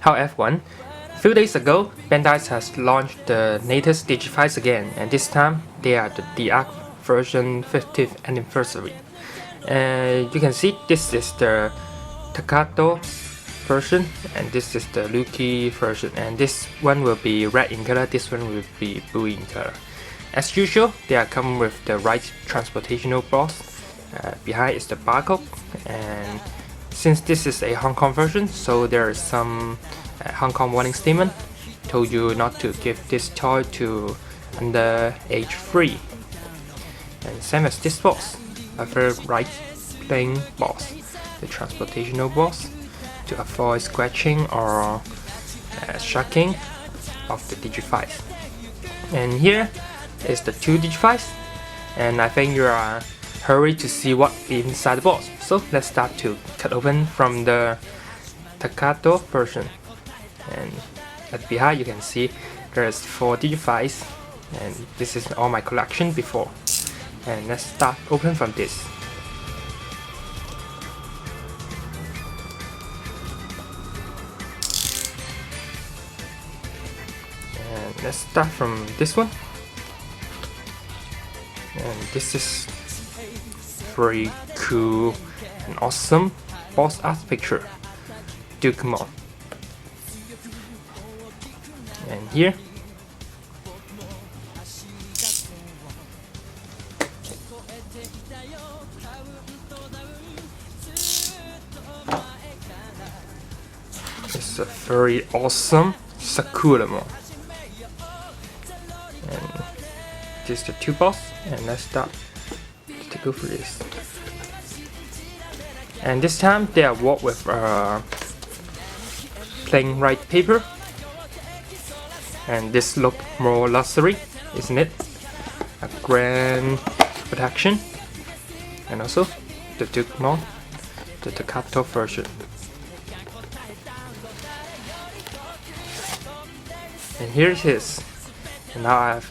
How F1. A few days ago, Bandai has launched the latest Digivice again, and this time they are the D-Ark version 50th anniversary. You can see this is the Takato version, and this is the Ruki version, and this one will be red in color, this one will be blue in color. As usual, they are come with the right transportational box. Behind is the barcode, and since this is a Hong Kong version, so there is some Hong Kong warning statement told you not to give this toy to under age 3. And same as this box, a very right plain box, the transportational box, to avoid scratching or shocking of the Digivice. And here is the 2 Digivice, and I think you are hurried to see what inside the box. So let's start to cut open from the Takato version. And at behind you can see there's 4 Digivice, and this is all my collection before. And let's start open from this. And let's start from this one. And this is very cool and awesome box art picture, Dukemon. And here it's a very awesome Sakuyamon. And this is the 2 box, and let's start to go through this. And this time they are worked with plain white paper, and this look more luxury, isn't it? A grand protection. And also the Dukemon, the Takato version. And here it is. And now I have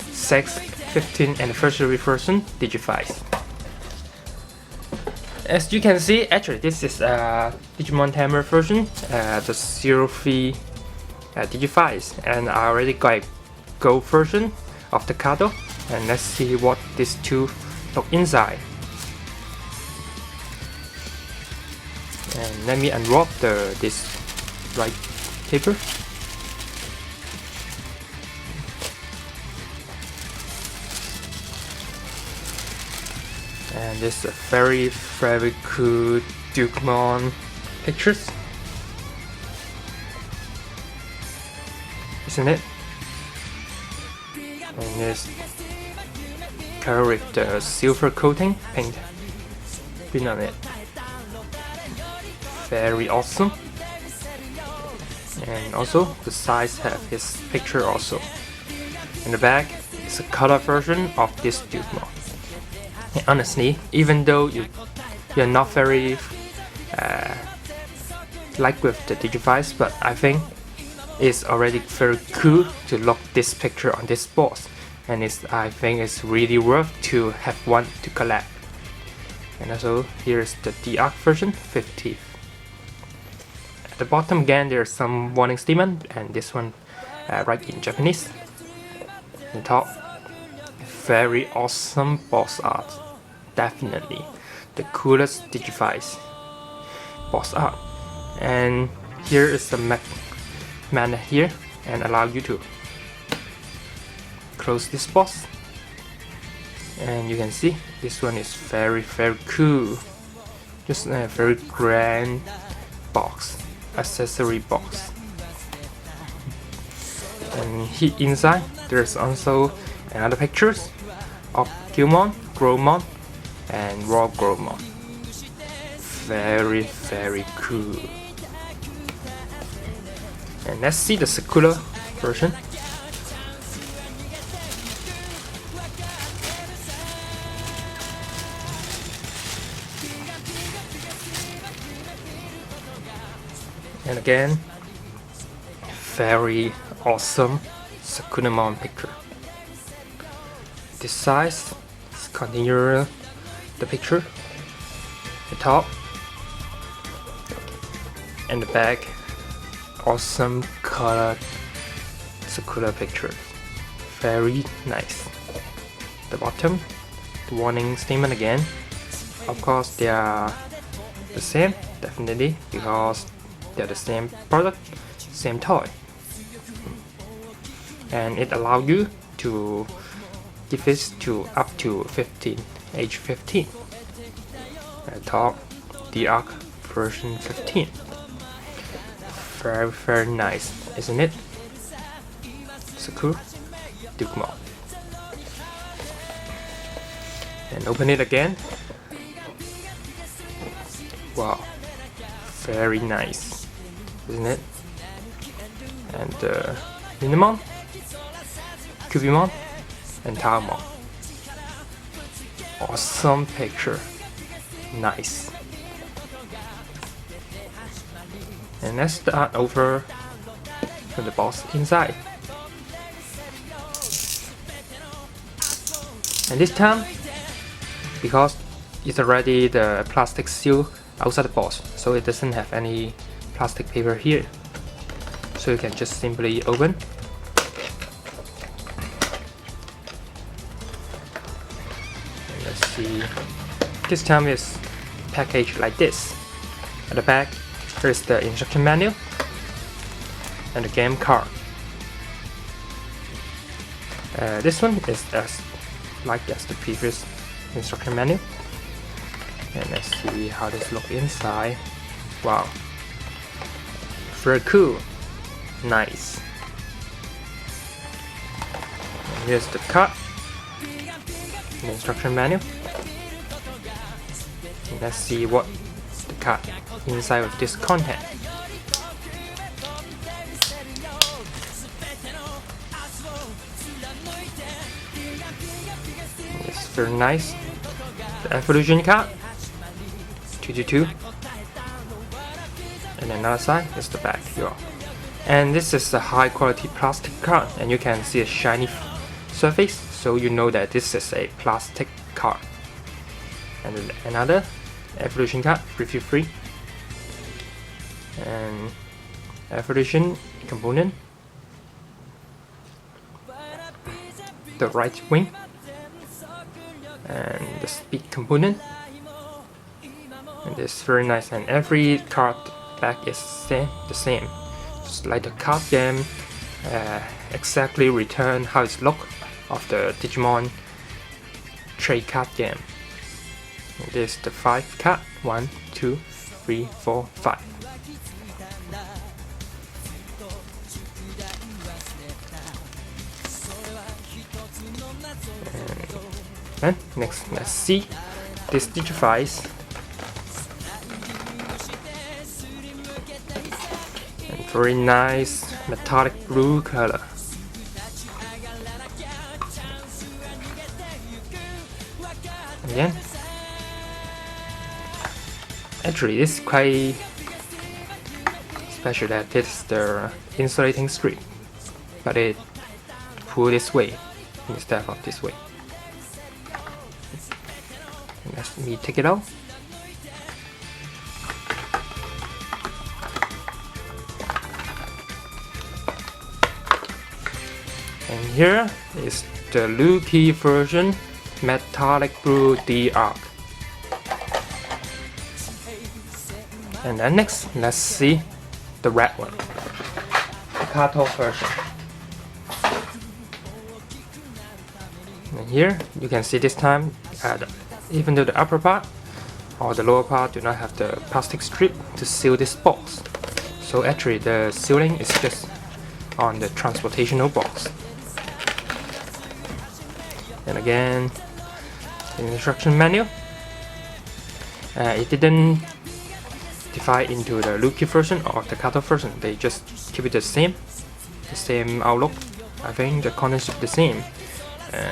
15th anniversary version Digivice. As you can see, actually this is a Digimon Tamer version, the 03 Digivice, and I already got a gold version of the Takato, and let's see what these 2 look inside. And let me unwrap this white paper. And this is a very cool Dukemon pictures, isn't it? And this color with the silver coating paint been on it. Very awesome. And also the sides have his picture also. In the back is a color version of this Dukemon. And honestly, even though you're not very like with the Digivice, but I think it's already very cool to look this picture on this box, and I think it's really worth to have one to collect. And also here's the D-Ark version 50th. At the bottom again there's some warning statement, and this one right in Japanese. On top, very awesome box art, definitely the coolest Digivice box art. And here is the magnet here, and allow you to close this box, and you can see this one is very cool, just a very grand box, accessory box. And here inside there's also another pictures of Dukemon, Growmon, and Raw Growmon. Very cool. And let's see the Sakura version. And again, very awesome Sakuyamon picture. This size is continue the picture, the top and the back, awesome color Sakura picture. Very nice. The bottom, the warning statement again. Of course, they are the same, definitely, because they're the same product, same toy. And it allows you to give this to up to 15, age 15. Top D-Ark version 15. Very nice, isn't it? Sakura, Dukemon. And open it again. Wow, very nice, isn't it? And Minimon, Cubimon, and Tamer-Takato. Awesome picture, nice. And let's start over from the box inside. And this time, because it's already the plastic seal outside the box, so it doesn't have any plastic paper here. So you can just simply open. And let's see. This time it's packaged like this. At the back, here's the instruction manual and the game card. This one is as the previous instruction manual. And let's see how this looks inside. Wow, very cool, nice. And here's the card, the instruction manual. And let's see what the card inside of this content. It's very nice. The evolution card, 222. And another side is the back here. And this is a high quality plastic card, and you can see a shiny surface, so you know that this is a plastic card. And then another evolution card, 353. And evolution component, the right wing, and the speed component. And it's very nice, and every card back is the same, just like the card game exactly return how it look of the Digimon trade card game. And this is the 5 card, 1, 2, 3, 4, 5. And next, let's see this Digivice. And very nice metallic blue color. Again, actually, this is quite special that it's the insulating strip, but it pull this way instead of this way. Let me take it out. And here is the Ruki version metallic blue D-Ark. And then next, let's see the red one, Takato version. And here you can see this time even though the upper part or the lower part do not have the plastic strip to seal this box. So actually the sealing is just on the transportational box. And again, the instruction manual. It didn't divide into the Ruki version or the Takato version. They just keep it the same outlook. I think the content should be the same.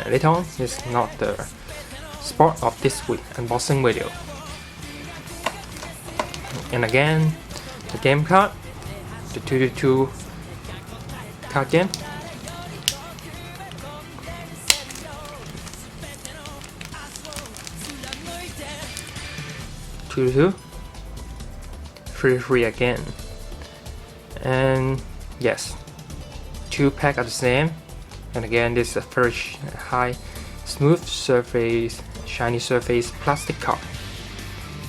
Later on, it's not the spot of this week unboxing video. And again, the game card, the 222 card game. Free again. And yes, 2 packs are the same. And again, this is a very high smooth surface, shiny surface plastic card.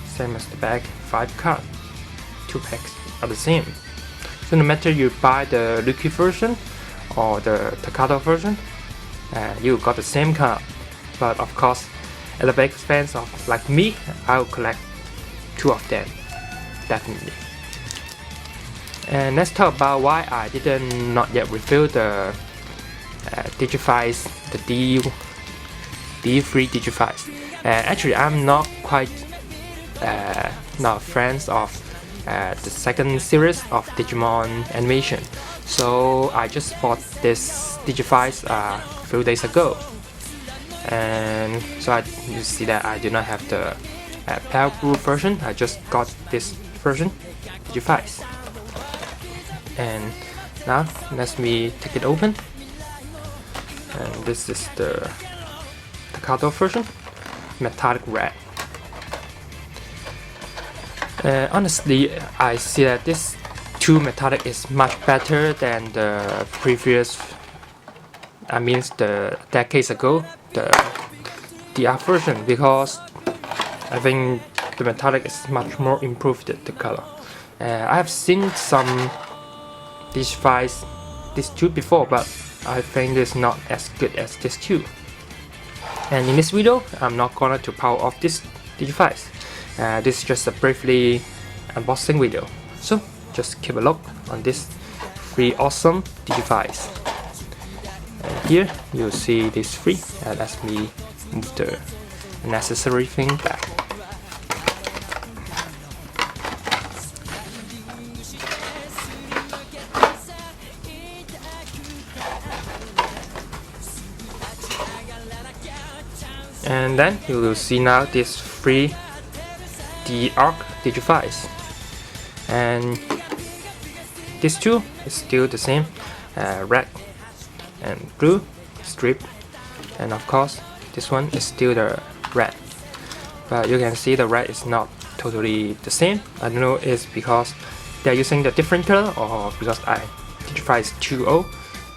Same as the back, 5 cards. 2 packs are the same. So no matter you buy the Ruki version or the Takato version, you got the same card. But of course, at the big fans of like me, I'll collect 2 of them, definitely. And let's talk about why I didn't not yet review the Digivice, the D3 Digivice. Actually, I'm not quite not fans of the second series of Digimon animation, so I just bought this Digivice a few days ago. And so you see that I do not have the pale blue version. I just got this version, Digivice. And now let me take it open. And this is the Takato version, metallic red. Honestly, I see that this 2 metallic is much better than the previous, I mean the decades ago, the D-Ark version, because I think the metallic is much more improved, the color. I have seen some Digivice, this 2 before, but I think it's not as good as this 2. And in this video, I'm not gonna to power off this Digivice. This is just a briefly unboxing video, so just keep a look on this free awesome Digivice. And here you'll see this free. Let me move the necessary thing back. And then you will see now this free D-Ark Digivice. And this 2 is still the same, red and blue strip, and of course this one is still the red, but you can see the red is not totally the same. I don't know it's because they're using the different color or because I Digivice 2.0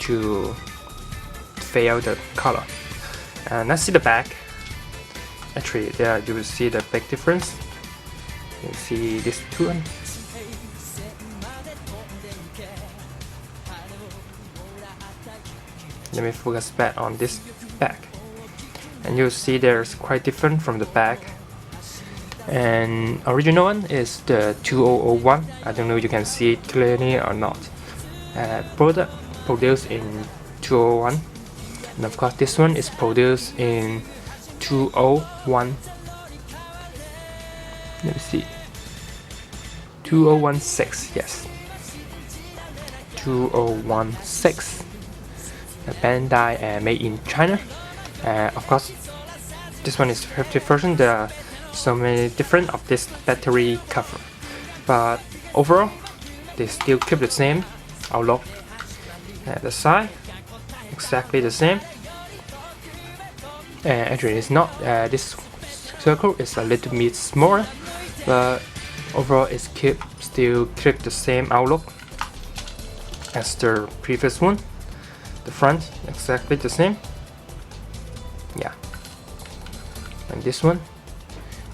to fail the color. And let's see the back. Actually, there you will see the big difference. You can see this 2 one. Let me focus back on this back, and you'll see there's quite different from the back. And original one is the 2001. I don't know if you can see it clearly or not. Product produced in 2001, and of course this one is produced in 201. Let me see. 2016. Yes. 2016. Bandai made in China. Of course, this one is 50th version. There are so many different of this battery cover, but overall, they still keep the same outlook. The side, exactly the same. Actually, it's not. This circle is a little bit smaller, but overall, it still keep the same outlook as the previous one. The front exactly the same. Yeah. And this one.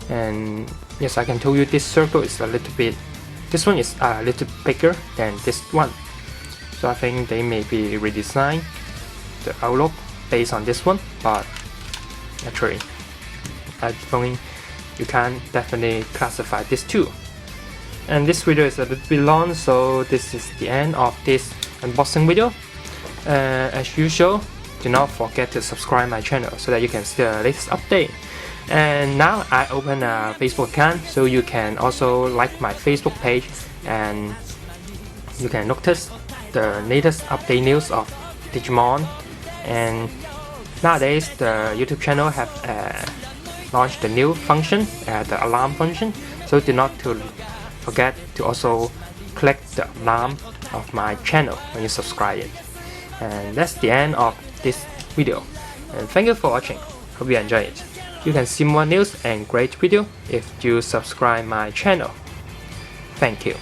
And yes, I can tell you this circle is a little bit. This one is a little bigger than this one. So I think they maybe redesign the outlook based on this one, but actually I think you can definitely classify this too. And this video is a little bit long, so this is the end of this unboxing video. As usual, do not forget to subscribe my channel so that you can see the latest update. And now I open a Facebook account, so you can also like my Facebook page and you can notice the latest update news of Digimon. And nowadays the YouTube channel have launched the new function, the alarm function, so do not forget to also click the alarm of my channel when you subscribe it. And that's the end of this video, and thank you for watching. Hope you enjoy it. You can see more news and great video if you subscribe my channel. Thank you.